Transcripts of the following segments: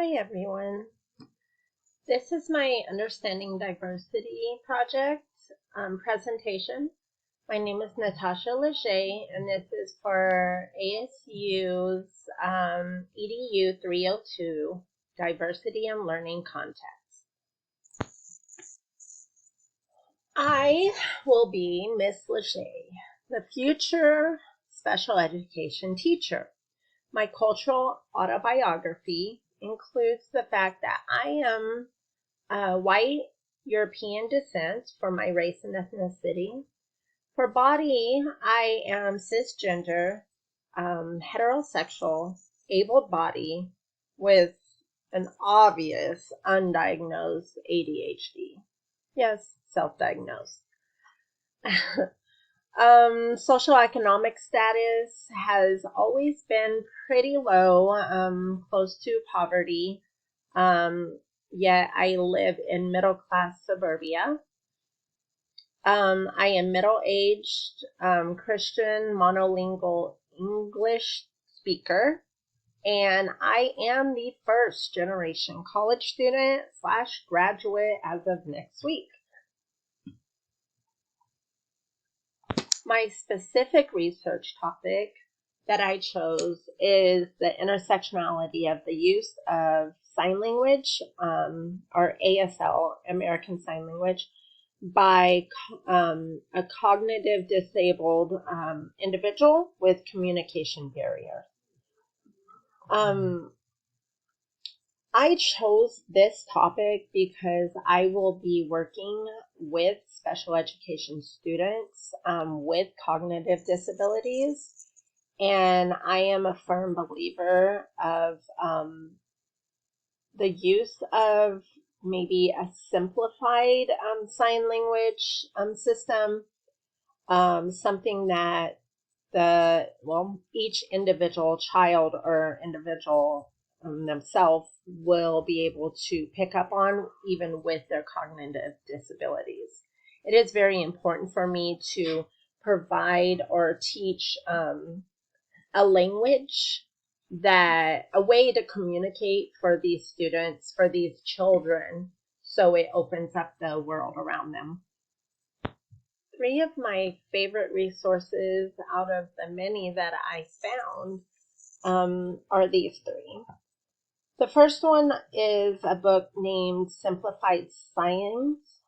Hi everyone. This is my Understanding Diversity project presentation. My name is Natasha Leger, and this is for ASU's EDU302 Diversity and Learning Context. I will be Miss Leger, the future special education teacher. My cultural autobiography includes the fact that I am white European descent for my race and ethnicity. For body, I am cisgender, heterosexual, able-bodied with an obvious undiagnosed ADHD. Yes, self-diagnosed. Socioeconomic status has always been pretty low, close to poverty. Yet I live in middle-class suburbia. I am middle-aged, Christian, monolingual English speaker, and I am the first generation college student / graduate as of next week. My specific research topic that I chose is the intersectionality of the use of sign language, or ASL, American Sign Language, by a cognitive disabled individual with communication barrier. I chose this topic because I will be working with special education students with cognitive disabilities, and I am a firm believer of the use of maybe a simplified sign language system, something that each individual child or individual themselves will be able to pick up on, even with their cognitive disabilities. It is very important for me to provide or teach a language, a way to communicate for these students, for these children, so it opens up the world around them. Three of my favorite resources out of the many that I found are these three. The first one is a book named Simplified Science.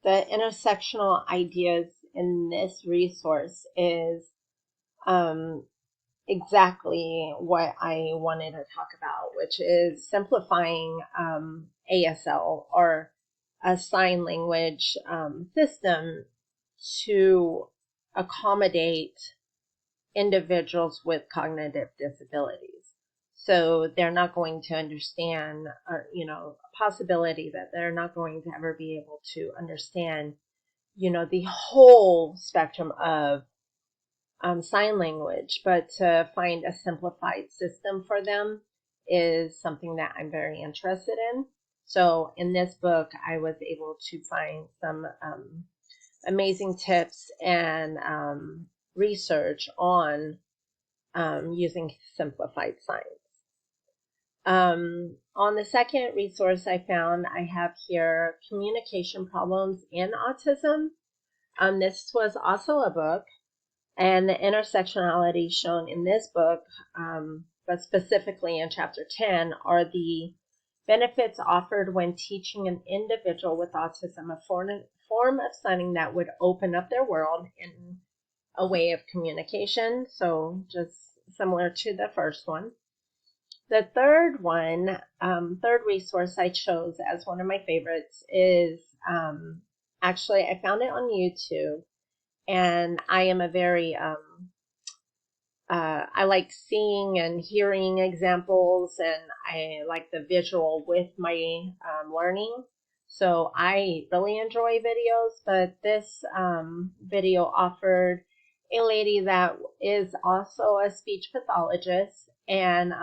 The intersectional ideas in this resource is exactly what I wanted to talk about, which is simplifying ASL, or a sign language system, to accommodate individuals with cognitive disabilities. So they're not going to understand, or, a possibility that they're not going to ever be able to understand, the whole spectrum of sign language, but to find a simplified system for them is something that I'm very interested in. So in this book, I was able to find some amazing tips and research on using simplified signs. On the second resource I found, I have here Communication Problems in Autism. This was also a book, and the intersectionality shown in this book, but specifically in chapter 10, are the benefits offered when teaching an individual with autism a form of signing that would open up their world in a way of communication. So just similar to the first one. The third resource I chose as one of my favorites is, actually, I found it on YouTube, and I am a very, I like seeing and hearing examples, and I like the visual with my learning. So I really enjoy videos, but this video offered a lady that is also a speech pathologist, and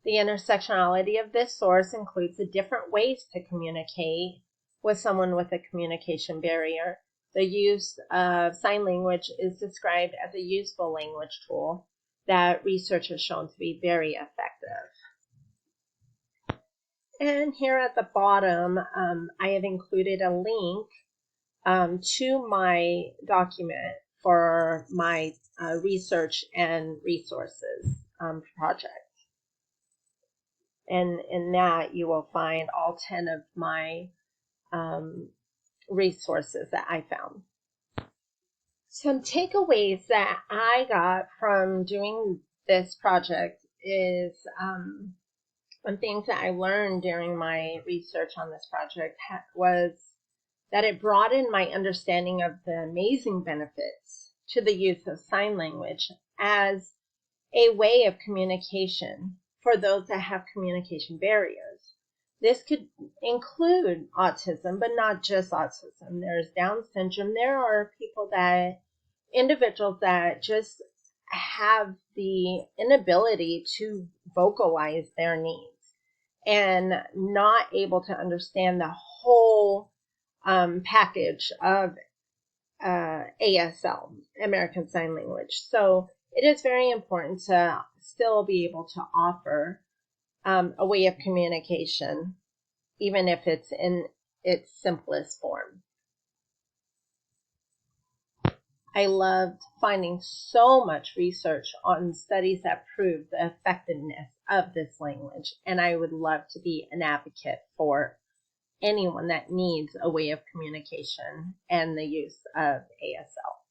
the intersectionality of this source includes the different ways to communicate with someone with a communication barrier. The use of sign language is described as a useful language tool that research has shown to be very effective. And here at the bottom, I have included a link to my document for my research and resources project. And in that, you will find all 10 of my resources that I found. Some takeaways that I got from doing this project is one thing that I learned during my research on this project was that it broadened my understanding of the amazing benefits to the use of sign language as a way of communication for those that have communication barriers. This could include autism, but not just autism. There's Down syndrome. There are individuals that just have the inability to vocalize their needs and not able to understand the whole package of ASL, American Sign Language. So it is very important to still be able to offer a way of communication, even if it's in its simplest form. I loved finding so much research on studies that prove the effectiveness of this language, and I would love to be an advocate for anyone that needs a way of communication and the use of ASL.